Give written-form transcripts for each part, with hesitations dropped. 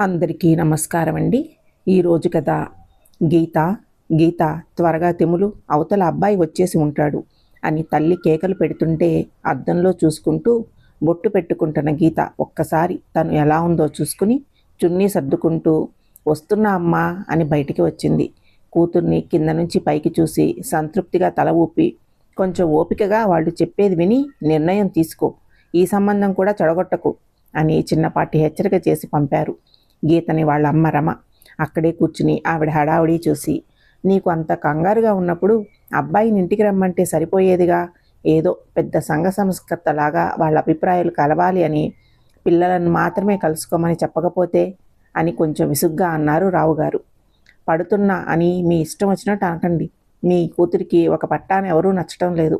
అందరికీ నమస్కారం అండి. ఈరోజు కథ గీత. గీత త్వరగా తెములు, అవతల అబ్బాయి వచ్చేసి ఉంటాడు అని తల్లి కేకలు పెడుతుంటే అద్దంలో చూసుకుంటూ బొట్టు పెట్టుకుంటున్న గీత ఒక్కసారి తను ఎలా ఉందో చూసుకుని చున్నీ సర్దుకుంటూ వస్తున్నా అమ్మా అని బయటికి వచ్చింది. కూతుర్ని కింద నుంచి పైకి చూసి సంతృప్తిగా తల ఊపి, కొంచెం ఓపికగా వాళ్ళు చెప్పేది విని నిర్ణయం తీసుకో, ఈ సంబంధం కూడా చెడగొట్టకు అని చిన్నపాటి హెచ్చరిక చేసి పంపారు. గీతని వాళ్ళ అమ్మ రమ అక్కడే కూర్చుని ఆవిడ హడావుడి చూసి, నీకు అంత కంగారుగా ఉన్నప్పుడు అబ్బాయిని ఇంటికి రమ్మంటే సరిపోయేదిగా, ఏదో పెద్ద సంఘ సంస్కర్తలాగా వాళ్ళ అభిప్రాయాలు కలవాలి అని పిల్లలను మాత్రమే కలుసుకోమని చెప్పకపోతే అని కొంచెం విసుగ్గా అన్నారు రావుగారు. పడుతున్నా అని మీ ఇష్టం వచ్చినట్టు అనకండి. మీ కూతురికి ఒక పట్టాన ఎవరూ నచ్చటం లేదు.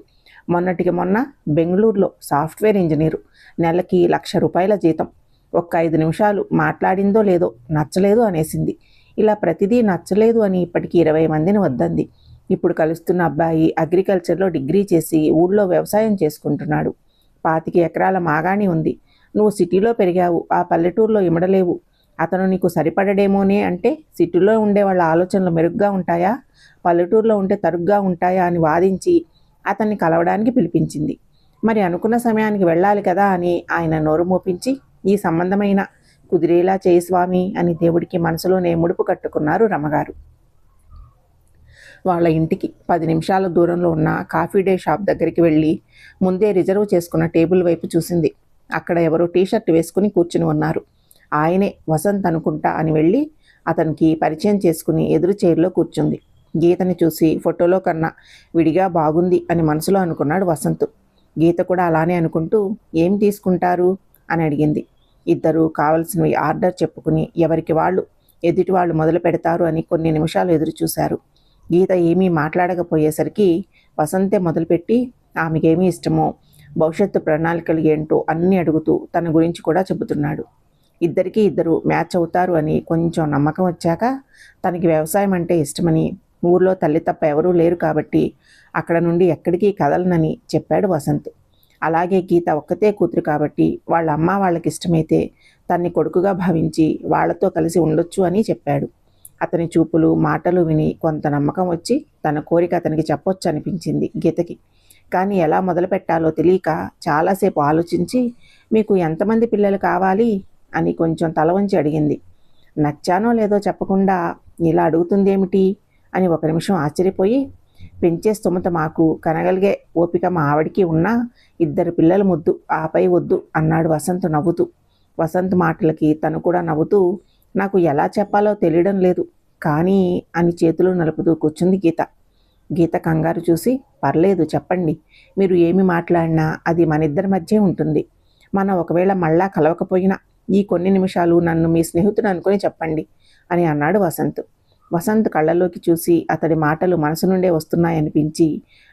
మొన్నటికి మొన్న బెంగళూరులో సాఫ్ట్వేర్ ఇంజనీరు, నెలకి ₹1,00,000 జీతం. ఒక్క 5 నిమిషాలు మాట్లాడిందో లేదో నచ్చలేదు అనేసింది. ఇలా ప్రతిదీ నచ్చలేదు అని ఇప్పటికి 20 మందిని వద్దంది. ఇప్పుడు కలుస్తున్న అబ్బాయి అగ్రికల్చర్లో డిగ్రీ చేసి ఊళ్ళో వ్యవసాయం చేసుకుంటున్నాడు. 25 ఎకరాల మాగాణి ఉంది. నువ్వు సిటీలో పెరిగావు, ఆ పల్లెటూరులో ఇమడలేవు. అతను నీకు సరిపడడేమోనే అంటే సిటీలో ఉండే వాళ్ళ ఆలోచనలు మెరుగ్గా ఉంటాయా, పల్లెటూరులో ఉంటే తరుగ్గా ఉంటాయా అని వాదించి అతన్ని కలవడానికి పిలిపించింది. మరి అనుకున్న సమయానికి వెళ్ళాలి కదా అని ఆయన నోరు మోపించి, ఈ సంబంధమైన కుదిరేలా చేయి స్వామి అని దేవుడికి మనసులోనే ముడుపు కట్టుకున్నారు రమగారు. వాళ్ళ ఇంటికి 10 నిమిషాల దూరంలో ఉన్న కాఫీ డే షాప్ దగ్గరికి వెళ్ళి ముందే రిజర్వ్ చేసుకున్న టేబుల్ వైపు చూసింది. అక్కడ ఎవరో టీషర్ట్ వేసుకుని కూర్చుని ఉన్నారు. ఆయనే వసంత్ అనుకుంటా అని వెళ్ళి అతనికి పరిచయం చేసుకుని ఎదురు చైర్లో కూర్చుంది. గీతని చూసి ఫోటోలో కన్నా విడిగా బాగుంది అని మనసులో అనుకున్నాడు వసంత్. గీత కూడా అలానే అనుకుంటూ, ఏం తీసుకుంటారు అని అడిగింది. ఇద్దరు కావలసినవి ఆర్డర్ చెప్పుకుని ఎవరికి వాళ్ళు ఎదుటి వాళ్ళు మొదలు పెడతారు అని కొన్ని నిమిషాలు ఎదురు చూశారు. గీత ఏమీ మాట్లాడకపోయేసరికి వసంతే మొదలుపెట్టి ఆమెకేమీ ఇష్టమో, భవిష్యత్తు ప్రణాళికలు ఏంటో అన్నీ అడుగుతూ తన గురించి కూడా చెబుతున్నాడు. ఇద్దరికీ ఇద్దరు మ్యాచ్ అవుతారు అని కొంచెం నమ్మకం వచ్చాక తనకి వ్యవసాయం అంటే ఇష్టమని, ఊర్లో తల్లి తప్ప ఎవరూ లేరు కాబట్టి అక్కడ నుండి ఎక్కడికి కదలనని చెప్పాడు వసంత్. అలాగే గీత ఒక్కతే కూతురు కాబట్టి వాళ్ళ అమ్మ వాళ్ళకి ఇష్టమైతే తన్ని కొడుకుగా భావించి వాళ్లతో కలిసి ఉండొచ్చు అని చెప్పాడు. అతని చూపులు మాటలు విని కొంత నమ్మకం వచ్చి తన కోరిక అతనికి చెప్పొచ్చు అనిపించింది గీతకి. కానీ ఎలా మొదలు పెట్టాలో తెలియక చాలాసేపు ఆలోచించి, మీకు ఎంతమంది పిల్లలు కావాలి అని కొంచెం తల వంచి అడిగింది. నచ్చానో లేదో చెప్పకుండా ఇలా అడుగుతుందేమిటి అని ఒక నిమిషం ఆశ్చర్యపోయి, పెంచే స్తోమత మాకు, కనగలిగే ఓపిక మా ఆవిడికి ఉన్నా 2 పిల్లల ముద్దు, ఆపై వద్దు అన్నాడు వసంత్ నవ్వుతూ. వసంత్ మాటలకి తను కూడా నవ్వుతూ, నాకు ఎలా చెప్పాలో తెలియడం లేదు కానీ అని చేతులు నలుపుతూ కూర్చుంది గీత. గీత కంగారు చూసి, పర్లేదు చెప్పండి, మీరు ఏమి మాట్లాడినా అది మనిద్దరి మధ్య ఉంటుంది. మనం ఒకవేళ మళ్ళా కలవకపోయినా ఈ కొన్ని నిమిషాలు నన్ను మీ స్నేహితుడు అనుకుని చెప్పండి అని అన్నాడు వసంత్. వసంత్ కళ్ళలోకి చూసి అతడి మాటలు మనసు నుండే వస్తున్నాయనిపించి,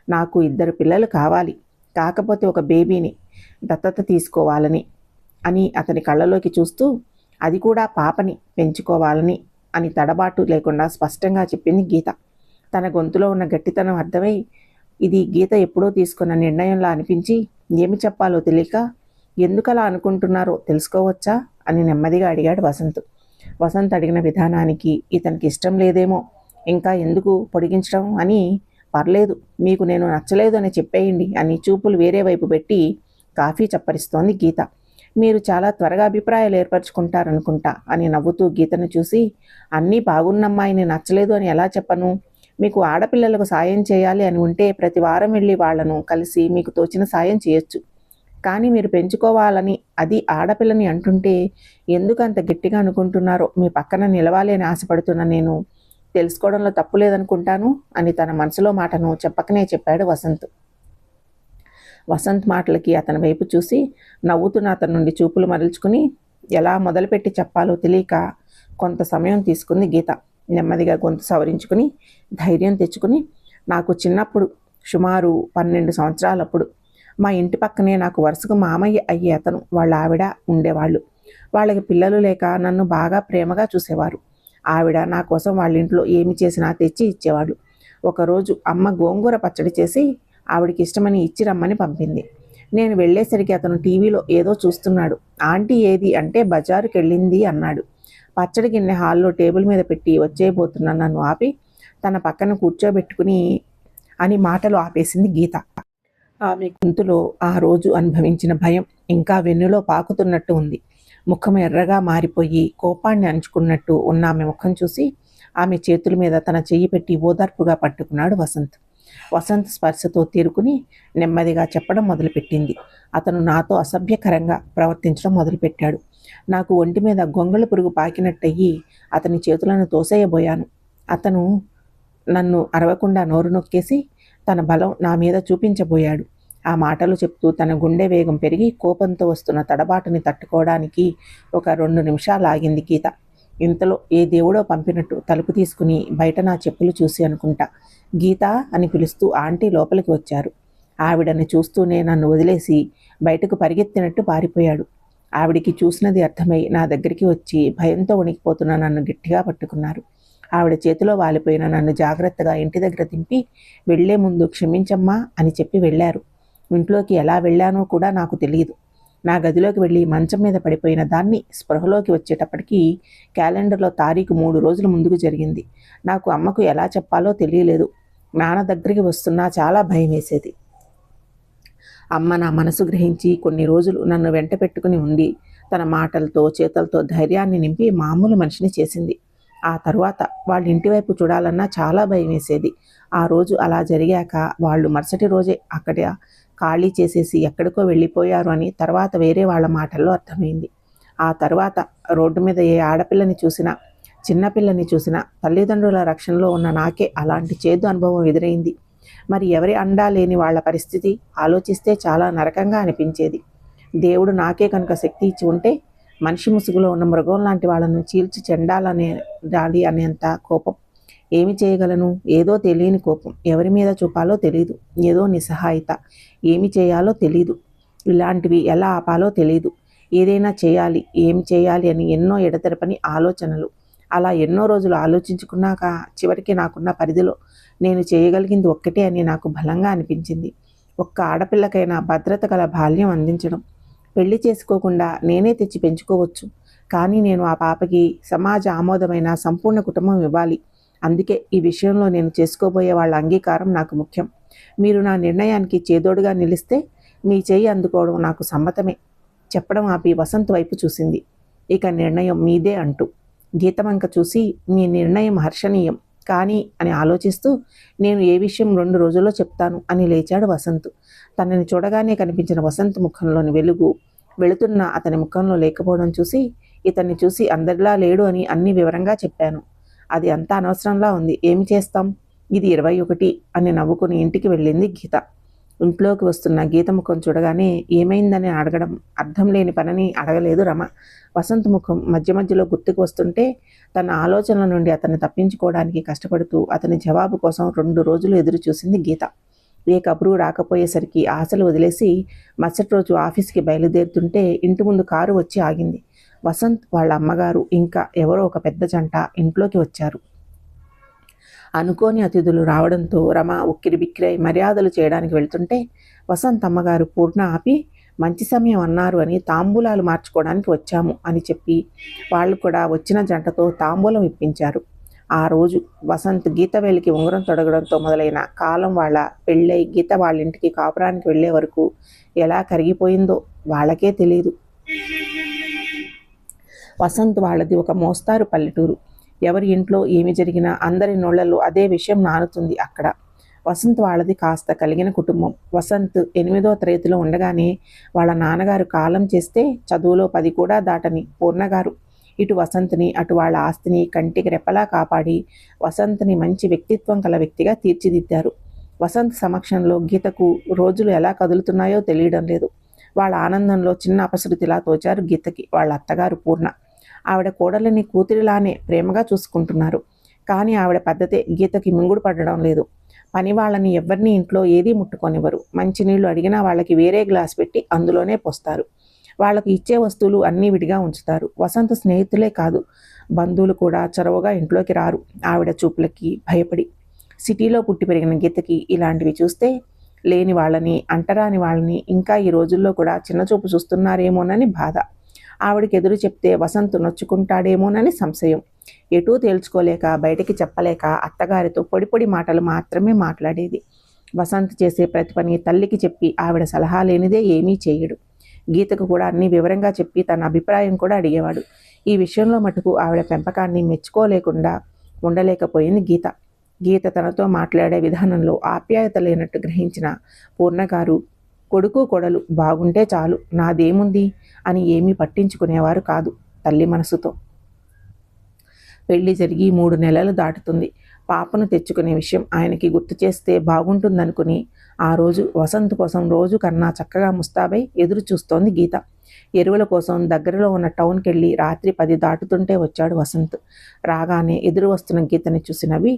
నాకు 2 పిల్లలు కావాలి, కాకపోతే ఒక బేబీని దత్తత తీసుకోవాలని అని అతని కళ్ళలోకి చూస్తూ, అది కూడా పాపని పెంచుకోవాలని అని తడబాటు లేకుండా స్పష్టంగా చెప్పింది గీత. తన గొంతులో ఉన్న గట్టితనం అర్థమై ఇది గీత ఎప్పుడో తీసుకున్న నిర్ణయంలా అనిపించి ఏమి చెప్పాలో తెలియక, ఎందుకలా అనుకుంటున్నారో తెలుసుకోవచ్చా అని నెమ్మదిగా అడిగాడు వసంత్. వసంత్ అడిగిన విధానానికి ఇతనికి ఇష్టం లేదేమో, ఇంకా ఎందుకు పొడిగించడం అని, పర్లేదు మీకు నేను నచ్చలేదు అని చెప్పేయండి అని చూపులు వేరే వైపు పెట్టి కాఫీ చప్పరిస్తోంది గీత. మీరు చాలా త్వరగా అభిప్రాయాలు ఏర్పరచుకుంటారనుకుంటా అని నవ్వుతూ గీతను చూసి, అన్నీ బాగున్నమ్మాయిని నచ్చలేదు అని ఎలా చెప్పను, మీకు ఆడపిల్లలకు సాయం చేయాలి అని ఉంటే ప్రతి వారం వెళ్ళి వాళ్లను కలిసి మీకు తోచిన సాయం చేయొచ్చు. కానీ మీరు పెంచుకోవాలని అది ఆడపిల్లని అంటుంటే ఎందుకు అంత గట్టిగా అనుకుంటున్నారో మీ పక్కన నిలవాలి అని ఆశపడుతున్న నేను తెలుసుకోవడంలో తప్పు లేదనుకుంటాను అని తన మనసులో మాటను చెప్పకనే చెప్పాడు వసంత్. వసంత్ మాటలకి అతని వైపు చూసి నవ్వుతున్న అతని నుండి చూపులు మరల్చుకుని ఎలా మొదలుపెట్టి చెప్పాలో తెలియక కొంత సమయం తీసుకుంది గీత. నెమ్మదిగా గొంతు సవరించుకుని ధైర్యం తెచ్చుకుని, నాకు చిన్నప్పుడు సుమారు 12 సంవత్సరాలప్పుడు మా ఇంటి పక్కనే నాకు వరుసకు మామయ్య అయ్యే అతను వాళ్ళ ఆవిడ ఉండేవాళ్ళు. వాళ్ళకి పిల్లలు లేక నన్ను బాగా ప్రేమగా చూసేవారు. ఆవిడ నా కోసం వాళ్ళ ఇంట్లో ఏమి చేసినా తెచ్చి ఇచ్చేవాడు. ఒకరోజు అమ్మ గోంగూర పచ్చడి చేసి ఆవిడికి ఇష్టమని ఇచ్చి రమ్మని పంపింది. నేను వెళ్ళేసరికి అతను టీవీలో ఏదో చూస్తున్నాడు. ఆంటీ ఏది అంటే బజారుకి వెళ్ళింది అన్నాడు. పచ్చడి గిన్నె హాల్లో టేబుల్ మీద పెట్టి వచ్చేయబోతున్న నన్ను ఆపి తన పక్కన కూర్చోబెట్టుకుని అని మాటలు ఆపేసింది గీత. ఆమె గొంతులో ఆ రోజు అనుభవించిన భయం ఇంకా వెన్నులో పాకుతున్నట్టు ఉంది. ముఖం ఎర్రగా మారిపోయి కోపాన్ని అణుచుకున్నట్టు ఉన్న ఆమె ముఖం చూసి ఆమె చేతుల మీద తన చెయ్యి పెట్టి ఓదార్పుగా పట్టుకున్నాడు వసంత్. వసంత్ స్పర్శతో తేరుకుని నెమ్మదిగా చెప్పడం మొదలుపెట్టింది. అతను నాతో అసభ్యకరంగా ప్రవర్తించడం మొదలుపెట్టాడు. నాకు ఒంటి మీద గొంగళ పురుగు పాకినట్టయి అతని చేతులను తోసేయబోయాను. అతను నన్ను అరవకుండా నోరు నొక్కేసి తన బలం నా మీద చూపించబోయాడు. ఆ మాటలు చెప్తూ తన గుండె వేగం పెరిగి కోపంతో వస్తున్న తడబాటుని తట్టుకోవడానికి ఒక 2 నిమిషాలు ఆగింది గీత. ఇంతలో ఏ దేవుడో పంపినట్టు తలుపు తీసుకుని బయట నా చెప్పులు చూసి అనుకుంటా గీత అని పిలుస్తూ ఆంటీ లోపలికి వచ్చారు. ఆవిడని చూస్తూనే నన్ను వదిలేసి బయటకు పరిగెత్తినట్టు పారిపోయాడు. ఆవిడికి చూసినది అర్థమై నా దగ్గరికి వచ్చి భయంతో వణికిపోతున్న నన్ను గట్టిగా పట్టుకున్నారు. ఆవిడ చేతిలో వాలిపోయిన నన్ను జాగ్రత్తగా ఇంటి దగ్గర దింపి వెళ్లే ముందు క్షమించమ్మా అని చెప్పి వెళ్ళారు. ఇంట్లోకి ఎలా వెళ్ళానో కూడా నాకు తెలియదు. నా గదిలోకి వెళ్ళి మంచం మీద పడిపోయిన దాన్ని స్పృహలోకి వచ్చేటప్పటికీ క్యాలెండర్లో తారీఖు 3 రోజుల ముందుకు జరిగింది. నాకు అమ్మకు ఎలా చెప్పాలో తెలియలేదు. నాన్న దగ్గరికి వస్తున్నా చాలా భయం వేసేది. అమ్మ నా మనసు గ్రహించి కొన్ని రోజులు నన్ను వెంట పెట్టుకుని ఉండి తన మాటలతో చేతలతో ధైర్యాన్ని నింపి మామూలు మనిషిని చేసింది. ఆ తరువాత వాళ్ళ ఇంటి వైపు చూడాలన్నా చాలా భయం వేసేది. ఆ రోజు అలా జరిగాక వాళ్ళు మరుసటి రోజే అక్కడ ఖాళీ చేసేసి ఎక్కడికో వెళ్ళిపోయారు అని తర్వాత వేరే వాళ్ళ మాటల్లో అర్థమైంది. ఆ తర్వాత రోడ్డు మీద ఏ ఆడపిల్లని చూసినా చిన్నపిల్లని చూసినా తల్లిదండ్రుల రక్షణలో ఉన్న నాకే అలాంటి చేదు అనుభవం ఎదురైంది. మరి ఎవరి అండా లేని వాళ్ళ పరిస్థితి ఆలోచిస్తే చాలా నరకంగా అనిపించేది. దేవుడు నాకే కనుక శక్తి ఇచ్చి ఉంటే మనిషి ముసుగులో ఉన్న మృగం లాంటి వాళ్ళను చీల్చి చెండాలి అనేంత కోపం. ఏమి చేయగలను? ఏదో తెలియని కోపం. ఎవరి మీద చూపాలో తెలీదు. ఏదో నిస్సహాయత. ఏమి చేయాలో తెలీదు. ఇలాంటివి ఎలా ఆపాలో తెలీదు. ఏదైనా చేయాలి, ఏమి చేయాలి అని ఎన్నో ఎడతెరపని ఆలోచనలు. అలా ఎన్నో రోజులు ఆలోచించుకున్నాక చివరికి నాకున్న పరిధిలో నేను చేయగలిగింది ఒక్కటే అని నాకు బలంగా అనిపించింది. ఒక్క ఆడపిల్లకైనా భద్రత గల బాల్యం అందించడం. పెళ్లి చేసుకోకుండా నేనే తెచ్చి పెంచుకోవచ్చు. కానీ నేను ఆ పాపకి సమాజ ఆమోదమైన సంపూర్ణ కుటుంబం ఇవ్వాలి. అందుకే ఈ విషయంలో నేను చేసుకోబోయే వాళ్ళ అంగీకారం నాకు ముఖ్యం. మీరు నా నిర్ణయానికి చేదోడుగా నిలిస్తే మీ చేయి అందుకోవడం నాకు సమ్మతమే. చెప్పడం ఆపి వసంత్ వైపు చూసింది. ఇక నిర్ణయం మీదే అంటూ. గీతవంక చూసి మీ నిర్ణయం హర్షణీయం కానీ అని ఆలోచిస్తూ నేను ఏ విషయం 2 రోజుల్లో చెప్తాను అని లేచాడు వసంత్. తనని చూడగానే కనిపించిన వసంత్ ముఖంలోని వెలుగు వెళుతున్న అతని ముఖంలో లేకపోవడం చూసి ఇతన్ని చూసి అందరిలా లేడు అని అన్ని వివరంగా చెప్పాను. అది అంతా అనవసరంలా ఉంది. ఏమి చేస్తాం? ఇది 21 అని నవ్వుకుని ఇంటికి వెళ్ళింది గీత. ఇంట్లోకి వస్తున్న గీత ముఖం చూడగానే ఏమైందని అడగడం అర్థం లేని పనని అడగలేదు రమ. వసంత్ ముఖం మధ్య మధ్యలో గుర్తుకు వస్తుంటే తన ఆలోచనల నుండి అతన్ని తప్పించుకోవడానికి కష్టపడుతూ అతని జవాబు కోసం 2 రోజులు ఎదురు చూసింది గీత. ఏ కబురు రాకపోయేసరికి ఆశలు వదిలేసి మరుసటి రోజు ఆఫీస్కి బయలుదేరుతుంటే ఇంటి ముందు కారు వచ్చి ఆగింది. వసంత్ వాళ్ళ అమ్మగారు ఇంకా ఎవరో ఒక పెద్ద జంట ఇంట్లోకి వచ్చారు. అనుకోని అతిథులు రావడంతో రమ ఉక్కిరిబిక్కిరై మర్యాదలు చేయడానికి వెళ్తుంటే వసంత్ అమ్మగారు పూర్ణ ఆపి మంచి సమయం అన్నారు అని తాంబూలాలు మార్చుకోవడానికి వచ్చాము అని చెప్పి వాళ్ళు కూడా వచ్చిన జంటతో తాంబూలం ఇప్పించారు. ఆ రోజు వసంత్ గీత వేలికి ఉంగరం తొడగడంతో మొదలైన కాలం వాళ్ళ పెళ్ళై గీత వాళ్ళ ఇంటికి కాపురానికి వెళ్ళే వరకు ఎలా కరిగిపోయిందో వాళ్ళకే తెలియదు. వసంత్ వాళ్ళది ఒక మోస్తారు పల్లెటూరు. ఎవరి ఇంట్లో ఏమి జరిగినా అందరి నోళ్లలో అదే విషయం నానుతుంది అక్కడ. వసంత్ వాళ్ళది కాస్త కలిగిన కుటుంబం. వసంత్ 8వ తరగతిలో ఉండగానే వాళ్ళ నాన్నగారు కాలం చేస్తే చదువులో 10 కూడా దాటని పూర్ణగారు ఇటు వసంత్ని అటు వాళ్ళ ఆస్తిని కంటికి రెప్పలా కాపాడి వసంత్ని మంచి వ్యక్తిత్వం కల వ్యక్తిగా తీర్చిదిద్దారు. వసంత్ సమక్షంలో గీతకు రోజులు ఎలా కదులుతున్నాయో తెలియడం లేదు. వాళ్ళ ఆనందంలో చిన్న అపశృతిలా తోచారు గీతకి వాళ్ళ అత్తగారు పూర్ణ. ఆవిడ కోడలిని కూతురిలానే ప్రేమగా చూసుకుంటున్నారు. కానీ ఆవిడ పద్ధతే గీతకి మింగుడు పడడం లేదు. పని వాళ్ళని ఎవరిని ఇంట్లో ఏదీ ముట్టుకొనివ్వరు. మంచినీళ్ళు అడిగినా వాళ్ళకి వేరే గ్లాస్ పెట్టి అందులోనే పోస్తారు. వాళ్ళకు ఇచ్చే వస్తువులు అన్నీ విడిగా ఉంచుతారు. వసంత్ స్నేహితులే కాదు బంధువులు కూడా చొరవగా ఇంట్లోకి రారు ఆవిడ చూపులకి భయపడి. సిటీలో పుట్టి పెరిగిన గీతకి ఇలాంటివి చూస్తే లేని వాళ్ళని అంటరాని వాళ్ళని ఇంకా ఈ రోజుల్లో కూడా చిన్నచూపు చూస్తున్నారేమోనని బాధ. ఆవిడికి ఎదురు చెప్తే వసంత్ నొచ్చుకుంటాడేమోనని సంశయం. ఎటూ తేల్చుకోలేక బయటికి చెప్పలేక అత్తగారితో పొడి పొడి మాటలు మాత్రమే మాట్లాడేది. వసంత్ చేసే ప్రతి పని తల్లికి చెప్పి ఆవిడ సలహా లేనిదే ఏమీ చేయడు. గీతకు కూడా అన్ని వివరంగా చెప్పి తన అభిప్రాయం కూడా అడిగేవాడు. ఈ విషయంలో మటుకు ఆవిడ పెంపకాన్ని మెచ్చుకోలేకుండా ఉండలేకపోయింది గీత. గీత తనతో మాట్లాడే విధానంలో ఆప్యాయత లేనట్టు గ్రహించిన పూర్ణగారు కొడుకు కొడలు బాగుంటే చాలు, నాదేముంది అని ఏమీ పట్టించుకునేవారు కాదు తల్లి మనసుతో. పెళ్లి జరిగి 3 నెలలు దాటుతుంది. పాపను తెచ్చుకునే విషయం ఆయనకి గుర్తు చేస్తే బాగుంటుందనుకుని ఆ రోజు వసంత్ కోసం రోజు కన్నా చక్కగా ముస్తాబై ఎదురు చూస్తోంది గీత. ఎరువుల కోసం దగ్గరలో ఉన్న టౌన్కి వెళ్ళి రాత్రి 10 దాటుతుంటే వచ్చాడు వసంత్. రాగానే ఎదురు వస్తున్న గీతని చూసి నవ్వి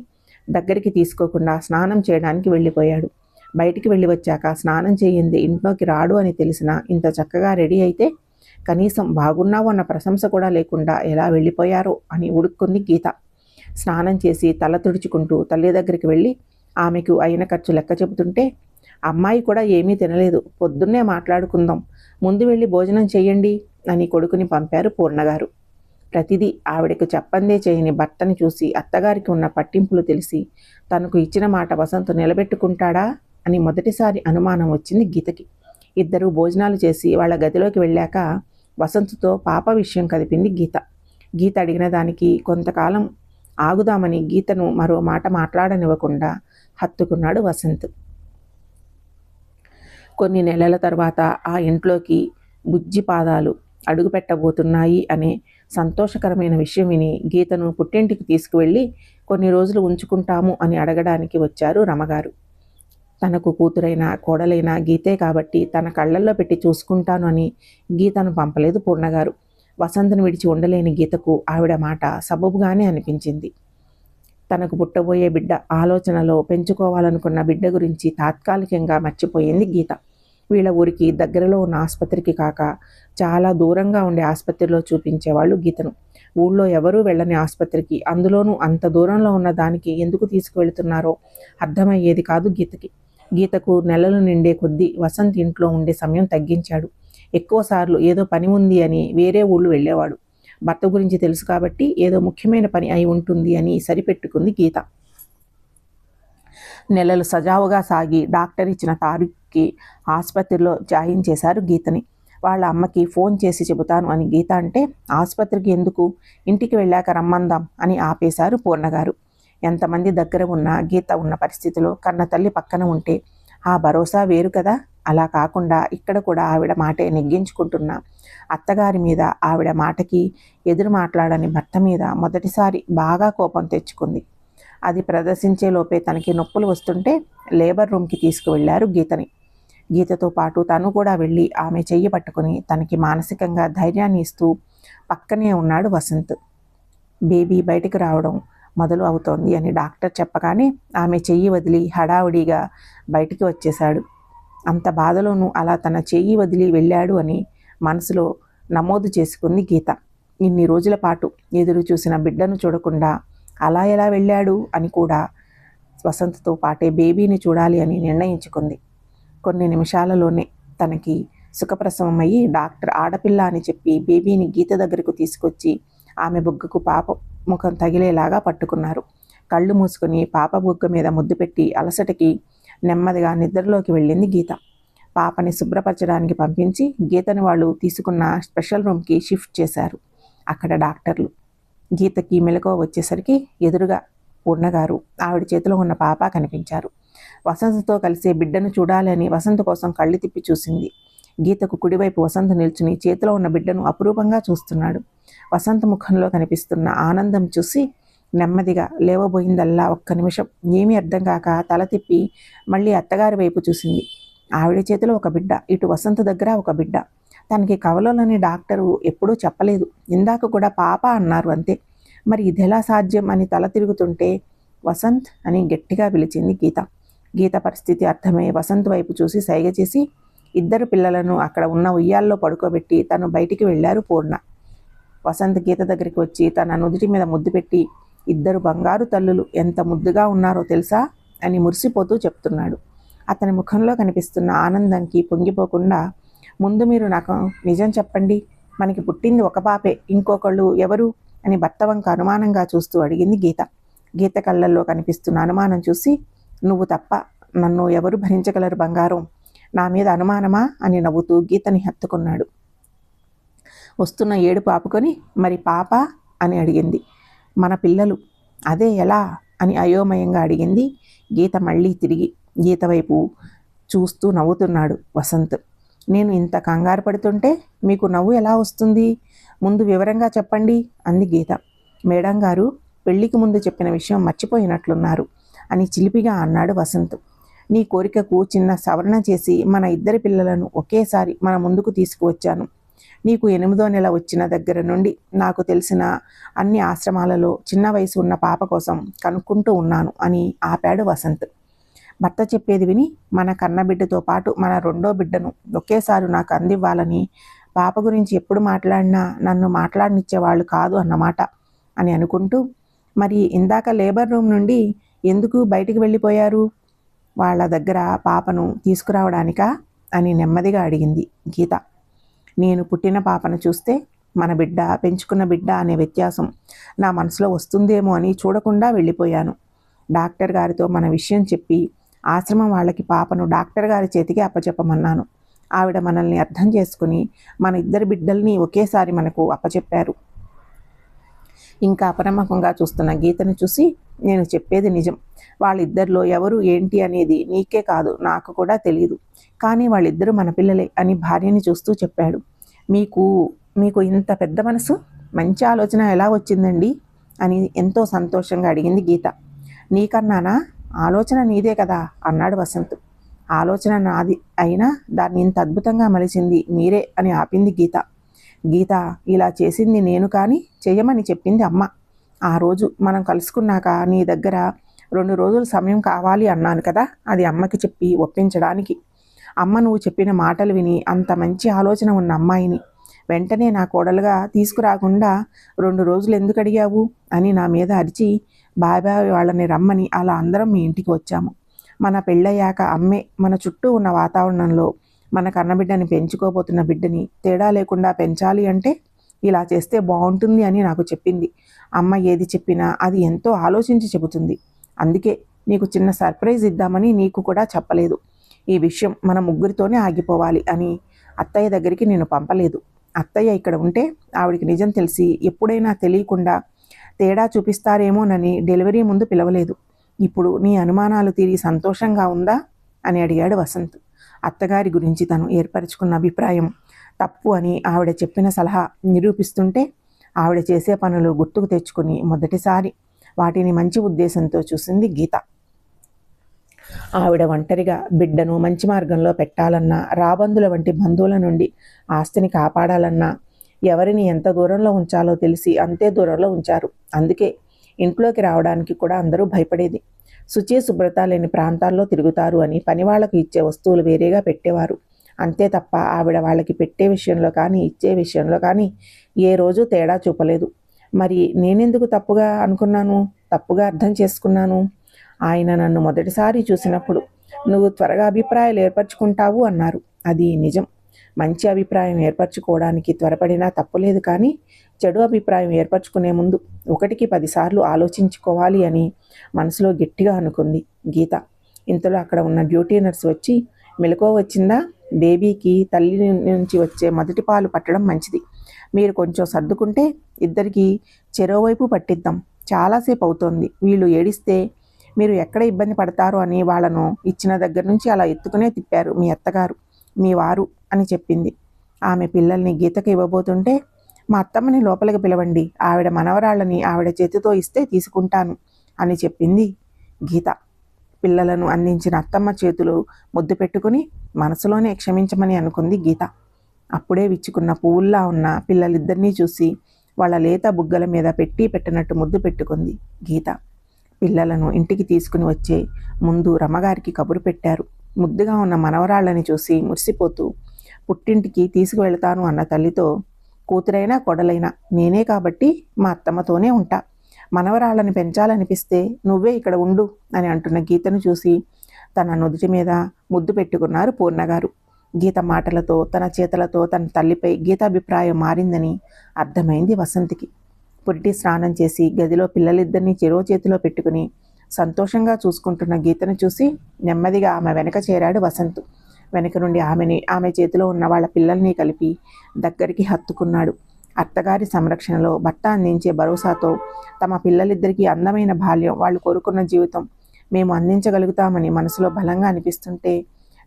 దగ్గరికి తీసుకోకుండా స్నానం చేయడానికి వెళ్ళిపోయాడు. బయటికి వెళ్ళి వచ్చాక స్నానం చేయింది ఇంట్లోకి రాడు అని తెలిసినా ఇంత చక్కగా రెడీ అయితే కనీసం బాగున్నావు అన్న ప్రశంస కూడా లేకుండా ఎలా వెళ్ళిపోయారో అని ఉడుక్కుంది గీత. స్నానం చేసి తల తుడుచుకుంటూ తల్లి దగ్గరికి వెళ్ళి ఆమెకు అయిన ఖర్చు లెక్క చెబుతుంటే, అమ్మాయి కూడా ఏమీ తినలేదు, పొద్దున్నే మాట్లాడుకుందాం, ముందు వెళ్ళి భోజనం చెయ్యండి అని కొడుకుని పంపారు పూర్ణగారు. ప్రతిదీ ఆవిడకు చెప్పందే చేయని భర్తని చూసి అత్తగారికి ఉన్న పట్టింపులు తెలిసి తనకు ఇచ్చిన మాట వసంత్ నిలబెట్టుకుంటాడా అని మొదటిసారి అనుమానం వచ్చింది గీతకి. ఇద్దరూ భోజనాలు చేసి వాళ్ళ గదిలోకి వెళ్ళాక వసంత్తో పాప విషయం కదిపింది గీత. గీత అడిగిన దానికి కొంతకాలం ఆగుదామని గీతను మరో మాట మాట్లాడనివ్వకుండా హత్తుకున్నాడు వసంత్. కొన్ని నెలల తర్వాత ఆ ఇంట్లోకి బుజ్జి పాదాలు అడుగుపెట్టబోతున్నాయి అనే సంతోషకరమైన విషయం విని గీతను పుట్టింటికి తీసుకువెళ్ళి కొన్ని రోజులు ఉంచుకుంటాము అని అడగడానికి వచ్చారు రమగారు. తనకు కూతురైన కోడలైన గీతే కాబట్టి తన కళ్ళల్లో పెట్టి చూసుకుంటాను అని గీతను పంపలేదు పూర్ణగారు. వసంతను విడిచి ఉండలేని గీతకు ఆవిడ మాట సబబుగానే అనిపించింది. తనకు పుట్టబోయే బిడ్డ ఆలోచనలో పెంచుకోవాలనుకున్న బిడ్డ గురించి తాత్కాలికంగా మర్చిపోయింది గీత. వీళ్ళ ఊరికి దగ్గరలో ఉన్న ఆసుపత్రికి కాక చాలా దూరంగా ఉండే ఆసుపత్రిలో చూపించేవాళ్ళు గీతను. ఊళ్ళో ఎవరూ వెళ్ళని ఆసుపత్రికి, అందులోనూ అంత దూరంలో ఉన్న దానికి ఎందుకు తీసుకువెళ్తున్నారో అర్థమయ్యేది కాదు గీతకి. గీతకు నెలలు నిండే కొద్దీ వసంత్ ఇంట్లో ఉండే సమయం తగ్గించాడు. ఎక్కువసార్లు ఏదో పని ఉంది అని వేరే ఊళ్ళు వెళ్ళేవాడు. భర్త గురించి తెలుసు కాబట్టి ఏదో ముఖ్యమైన పని అయి ఉంటుంది అని సరిపెట్టుకుంది గీత. నెలలు సజావుగా సాగి డాక్టర్ ఇచ్చిన తారీఖుకి ఆసుపత్రిలో జాయిన్ చేశారు గీతని. వాళ్ళ అమ్మకి ఫోన్ చేసి చెబుతాను అని గీత అంటే, ఆసుపత్రికి ఎందుకు, ఇంటికి వెళ్ళాక రమ్మందాం అని ఆపేశారు పూర్ణగారు. ఎంతమంది దగ్గర ఉన్నా గీత ఉన్న పరిస్థితిలో కన్న తల్లి పక్కన ఉంటే ఆ భరోసా వేరు కదా. అలా కాకుండా ఇక్కడ కూడా ఆవిడ మాటే నెగ్గించుకుంటున్న అత్తగారి మీద, ఆవిడ మాటకి ఎదురు మాట్లాడని భర్త మీద మొదటిసారి బాగా కోపం తెచ్చుకుంది. అది ప్రదర్శించే లోపే తనకి నొప్పులు వస్తుంటే లేబర్ రూమ్కి తీసుకువెళ్లారు గీతని. గీతతో పాటు తను కూడా వెళ్ళి ఆమె చెయ్యి పట్టుకుని తనకి మానసికంగా ధైర్యాన్ని ఇస్తూ పక్కనే ఉన్నాడు వసంత్. బేబీ బయటికి రావడం మొదలు అవుతోంది అని డాక్టర్ చెప్పగానే ఆమె చెయ్యి వదిలి హడావుడిగా బయటికి వచ్చేశాడు. అంత బాధలోనూ అలా తన చెయ్యి వదిలి వెళ్ళాడు అని మనసులో నమోదు చేసుకుంది గీత. ఇన్ని రోజుల పాటు ఎదురు చూసిన బిడ్డను చూడకుండా అలా ఎలా వెళ్ళాడు అని కూడా వసంత్తో పాటే బేబీని చూడాలి అని నిర్ణయించుకుంది. కొన్ని నిమిషాలలోనే తనకి సుఖప్రసవమయ్యి డాక్టర్ ఆడపిల్ల అని చెప్పి బేబీని గీత దగ్గరకు తీసుకొచ్చి ఆమె బుగ్గకు పాప ముఖం తగిలేలాగా పట్టుకున్నారు. కళ్ళు మూసుకొని పాప బుగ్గ మీద ముద్దు పెట్టి అలసటకి నెమ్మదిగా నిద్రలోకి వెళ్ళింది గీత. పాపని శుభ్రపరచడానికి పంపించి గీతని వాళ్ళు తీసుకున్న స్పెషల్ రూమ్కి షిఫ్ట్ చేశారు. అక్కడ డాక్టర్లు. గీతకి మెలకువ వచ్చేసరికి ఎదురుగా పూర్ణగారు, ఆవిడ చేతిలో ఉన్న పాప కనిపించారు. వసంతతో కలిసే బిడ్డను చూడాలని వసంత కోసం కళ్ళు తిప్పి చూసింది. గీతకు కుడివైపు వసంత నిల్చుని చేతిలో ఉన్న బిడ్డను అపురూపంగా చూస్తున్నాడు. వసంత ముఖంలో కనిపిస్తున్న ఆనందం చూసి నెమ్మదిగా లేవబోయిందల్లా ఒక్క నిమిషం ఏమీ అర్థం కాక తల తిప్పి మళ్ళీ అత్తగారి వైపు చూసింది. ఆవిడ చేతిలో ఒక బిడ్డ, ఇటు వసంత దగ్గర ఒక బిడ్డ. తనకి కవలోని డాక్టరు ఎప్పుడూ చెప్పలేదు, ఇందాక కూడా పాప అన్నారు అంతే. మరి ఇదెలా సాధ్యం అని తల తిరుగుతుంటే వసంత్ అని గట్టిగా పిలిచింది గీత. గీత పరిస్థితి అర్థమై వసంత్ వైపు చూసి సైగ చేసి ఇద్దరు పిల్లలను అక్కడ ఉన్న ఉయ్యాల్లో పడుకోబెట్టి తను బయటికి వెళ్ళారు పూర్ణ. వసంత్ గీత దగ్గరికి వచ్చి తన నుదుటి మీద ముద్దు పెట్టి, ఇద్దరు బంగారు తల్లులు ఎంత ముద్దుగా ఉన్నారో తెలుసా అని మురిసిపోతూ చెప్తున్నాడు. అతని ముఖంలో కనిపిస్తున్న ఆనందంకి పొంగిపోకుండా, ముందు మీరు నాకు నిజం చెప్పండి, మనకి పుట్టింది ఒక పాపే, ఇంకొకళ్ళు ఎవరు అని భర్త వంక అనుమానంగా చూస్తూ అడిగింది గీత. గీత కళ్ళల్లో కనిపిస్తున్న అనుమానం చూసి, నువ్వు తప్ప నన్ను ఎవరు భరించగలరు బంగారం, నా మీద అనుమానమా అని నవ్వుతూ గీతని హత్తుకున్నాడు. వస్తున్న ఏడుపు ఆపుకొని, మరి పాప అని అడిగింది. మన పిల్లలు. అదే ఎలా అని అయోమయంగా అడిగింది గీత. మళ్ళీ తిరిగి గీత వైపు చూస్తూ నవ్వుతున్నాడు వసంత్. నేను ఇంత కంగారు పడుతుంటే మీకు నవ్వు ఎలా వస్తుంది? ముందు వివరంగా చెప్పండి అంది గీత. మేడం గారు పెళ్లికి ముందు చెప్పిన విషయం మర్చిపోయినట్లున్నారు అని చిలిపిగా అన్నాడు వసంత్. నీ కోరికకు చిన్న సవరణ చేసి మన ఇద్దరి పిల్లలను ఒకేసారి మన ముందుకు తీసుకువచ్చాను. నీకు 8వ నెల వచ్చిన దగ్గర నుండి నాకు తెలిసిన అన్ని ఆశ్రమాలలో చిన్న వయసు ఉన్న పాప కోసం కనుక్కుంటూ ఉన్నాను అని ఆపాడు వసంత్. భర్త చెప్పేది విని మన కన్నబిడ్డతో పాటు మన 2వ బిడ్డను ఒకేసారి నాకు అందివ్వాలని, పాప గురించి ఎప్పుడు మాట్లాడినా నన్ను మాట్లాడనిచ్చేవాళ్ళు కాదు అన్నమాట అని అనుకుంటూ, మరి ఇందాక లేబర్ రూమ్ నుండి ఎందుకు బయటికి వెళ్ళిపోయారు? వాళ్ళ దగ్గర పాపను తీసుకురావడానికా అని నెమ్మదిగా అడిగింది గీత. నేను పుట్టిన పాపను చూస్తే మన బిడ్డ, పెంచుకున్న బిడ్డ అనే వ్యత్యాసం నా మనసులో వస్తుందేమో అని చూడకుండా వెళ్ళిపోయాను. డాక్టర్ గారితో మన విషయం చెప్పి ఆశ్రమం వాళ్ళకి పాపను డాక్టర్ గారి చేతికి అప్పచెప్పమన్నాను. ఆవిడ మనల్ని అర్థం చేసుకుని మన ఇద్దరి బిడ్డల్ని ఒకేసారి మనకు అప్పచెప్పారు. ఇంకా అపనమ్మకంగా చూస్తున్న గీతను చూసి, నేను చెప్పేది నిజం. వాళ్ళిద్దరిలో ఎవరు ఏంటి అనేది నీకే కాదు నాకు కూడా తెలియదు. కానీ వాళ్ళిద్దరూ మన పిల్లలే అని భార్యని చూస్తూ చెప్పాడు. మీకు ఇంత పెద్ద మనసు, మంచి ఆలోచన ఎలా వచ్చిందండి అని ఎంతో సంతోషంగా అడిగింది గీత. నీకన్నానా? ఆలోచన నీదే కదా అన్నాడు వసంత్. ఆలోచన నాది అయినా దాన్ని ఇంత అద్భుతంగా మలిచింది మీరే అని ఆపింది గీత. గీత, ఇలా చేసింది నేను కానీ చెయ్యమని చెప్పింది అమ్మ. ఆ రోజు మనం కలుసుకున్నాక నీ దగ్గర 2 రోజులు సమయం కావాలి అన్నాను కదా, అది అమ్మకి చెప్పి ఒప్పించడానికి. అమ్మ నువ్వు చెప్పిన మాటలు విని అంత మంచి ఆలోచన ఉన్న అమ్మాయిని వెంటనే నా కోడలుగా తీసుకురాకుండా 2 రోజులు ఎందుకు అడిగావు అని నా మీద అరిచి బాబాయ్ వాళ్ళని రమ్మని అలా అందరం మీ ఇంటికి వచ్చాము. మన పెళ్ళయ్యాక అమ్మే మన చుట్టూ ఉన్న వాతావరణంలో మన కన్నబిడ్డని పెంచుకోబోతున్న బిడ్డని తేడా లేకుండా పెంచాలి అంటే ఇలా చేస్తే బాగుంటుంది అని నాకు చెప్పింది. అమ్మ ఏది చెప్పినా అది ఎంతో ఆలోచించి చెబుతుంది. అందుకే నీకు చిన్న సర్ప్రైజ్ ఇద్దామని నీకు కూడా చెప్పలేదు. ఈ విషయం మన ముగ్గురితోనే ఆగిపోవాలి అని అత్తయ్య దగ్గరికి నేను పంపలేదు. అత్తయ్య ఇక్కడ ఉంటే ఆవిడికి నిజం తెలిసి ఎప్పుడైనా తెలియకుండా తేడా చూపిస్తారేమోనని డెలివరీ ముందు పిలవలేదు. ఇప్పుడు నీ అనుమానాలు తీరి సంతోషంగా ఉందా అని అడిగాడు వసంత్. అత్తగారి గురించి తను ఏర్పరచుకున్న అభిప్రాయం తప్పు అని ఆవిడ చెప్పిన సలహా నిరూపిస్తుంటే ఆవిడ చేసే పనులు గుర్తుకు తెచ్చుకుని మొదటిసారి వాటిని మంచి ఉద్దేశంతో చూసింది గీత. ఆవిడ ఒంటరిగా బిడ్డను మంచి మార్గంలో పెట్టాలన్నా, రాబందుల వంటి బంధువుల నుండి ఆస్తిని కాపాడాలన్నా ఎవరిని ఎంత దూరంలో ఉంచాలో తెలిసి అంతే దూరంలో ఉంచారు. అందుకే ఇంట్లోకి రావడానికి కూడా అందరూ భయపడేది. శుచి శుభ్రత లేని ప్రాంతాల్లో తిరుగుతారు అని పనివాళ్లకు ఇచ్చే వస్తువులు వేరేగా పెట్టేవారు. అంతే తప్ప ఆవిడ వాళ్ళకి పెట్టే విషయంలో కానీ ఇచ్చే విషయంలో కానీ ఏ రోజు తేడా చూపలేదు. మరి నేనెందుకు తప్పుగా అనుకున్నాను, తప్పుగా అర్థం చేసుకున్నాను? ఆయన నన్ను మొదటిసారి చూసినప్పుడు నువ్వు త్వరగా అభిప్రాయాలు ఏర్పరచుకుంటావు అన్నారు. అది నిజం. మంచి అభిప్రాయం ఏర్పరచుకోవడానికి త్వరపడినా తప్పులేదు, కానీ చెడు అభిప్రాయం ఏర్పరచుకునే ముందు 1కి 10 సార్లు ఆలోచించుకోవాలి అని మనసులో గట్టిగా అనుకుంది గీత. ఇంతలో అక్కడ ఉన్న డ్యూటీ నర్స్ వచ్చి, మెలకువ వచ్చిందా? బేబీకి తల్లి నుంచి వచ్చే మొదటి పాలు పట్టడం మంచిది. మీరు కొంచెం సర్దుకుంటే ఇద్దరికి చెరోవైపు పట్టిద్దాం. చాలాసేపు అవుతోంది. వీళ్ళు ఏడిస్తే మీరు ఎక్కడ ఇబ్బంది పడతారో అని వాళ్ళను ఇచ్చిన దగ్గర నుంచి అలా ఎత్తుకునే తిప్పారు మీ అత్తగారు, మీ వారు అని చెప్పింది. ఆమె పిల్లల్ని గీతకు ఇవ్వబోతుంటే, మా అత్తమ్మని లోపలికి పిలవండి, ఆవిడ మనవరాళ్ళని ఆవిడ చేతితో ఇస్తే తీసుకుంటాను అని చెప్పింది గీత. పిల్లలను అందించిన అత్తమ్మ చేతులు ముద్దు పెట్టుకుని మనసులోనే క్షమించమని అనుకుంది గీత. అప్పుడే విచ్చుకున్న పువ్వుల్లా ఉన్న పిల్లలిద్దరినీ చూసి వాళ్ళ లేత బుగ్గల మీద పెట్టినట్టు ముద్దు పెట్టుకుంది గీత. పిల్లలను ఇంటికి తీసుకుని వచ్చే ముందు రమ్మగారికి కబురు పెట్టారు. ముద్దుగా ఉన్న మనవరాళ్ళని చూసి మురిసిపోతూ పుట్టింటికి తీసుకువెళ్తాను అన్న తల్లితో, కూతురైనా కొడలైనా నేనే కాబట్టి మా అత్తమ్మతోనే ఉంటా, మనవరాళ్ళని పెంచాలనిపిస్తే నువ్వే ఇక్కడ ఉండు అని అంటున్న గీతను చూసి తన నుదుటి మీద ముద్దు పెట్టుకున్నారు పూర్ణగారు. గీత మాటలతో, తన చేతలతో తన తల్లిపై గీత అభిప్రాయం మారిందని అర్థమైంది వసంతికి. పురిటి స్నానం చేసి గదిలో పిల్లలిద్దరినీ చెరో చేతిలో పెట్టుకుని సంతోషంగా చూసుకుంటున్న గీతను చూసి నెమ్మదిగా ఆమె వెనక చేరాడు వసంత్. వెనక నుండి ఆమె చేతిలో ఉన్న వాళ్ళ పిల్లల్ని కలిపి దగ్గరికి హత్తుకున్నాడు. అత్తగారి సంరక్షణలో భర్త అందించే భరోసాతో తమ పిల్లలిద్దరికీ అందమైన బాల్యం, వాళ్ళు కోరుకున్న జీవితం మేము అందించగలుగుతామని మనసులో బలంగా అనిపిస్తుంటే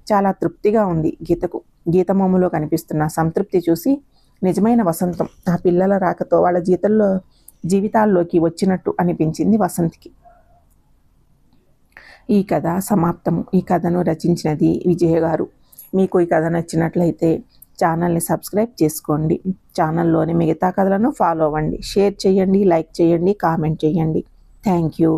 చాలా తృప్తిగా ఉంది గీతకు. గీత మొమ్మలో కనిపిస్తున్న సంతృప్తి చూసి నిజమైన వసంతం ఆ పిల్లల రాకతో వాళ్ళ జీవితాల్లోకి వచ్చినట్టు అనిపించింది వసంత్కి. ఈ కథ సమాప్తము. ఈ కథను రచించినది విజయ గారు. మీకు ఈ కథ నచ్చినట్లయితే ఛానల్ని సబ్స్క్రైబ్ చేసుకోండి. ఛానల్లోని మిగతా కథలను ఫాలో అవ్వండి. షేర్ చేయండి, లైక్ చేయండి, కామెంట్ చేయండి. Thank you.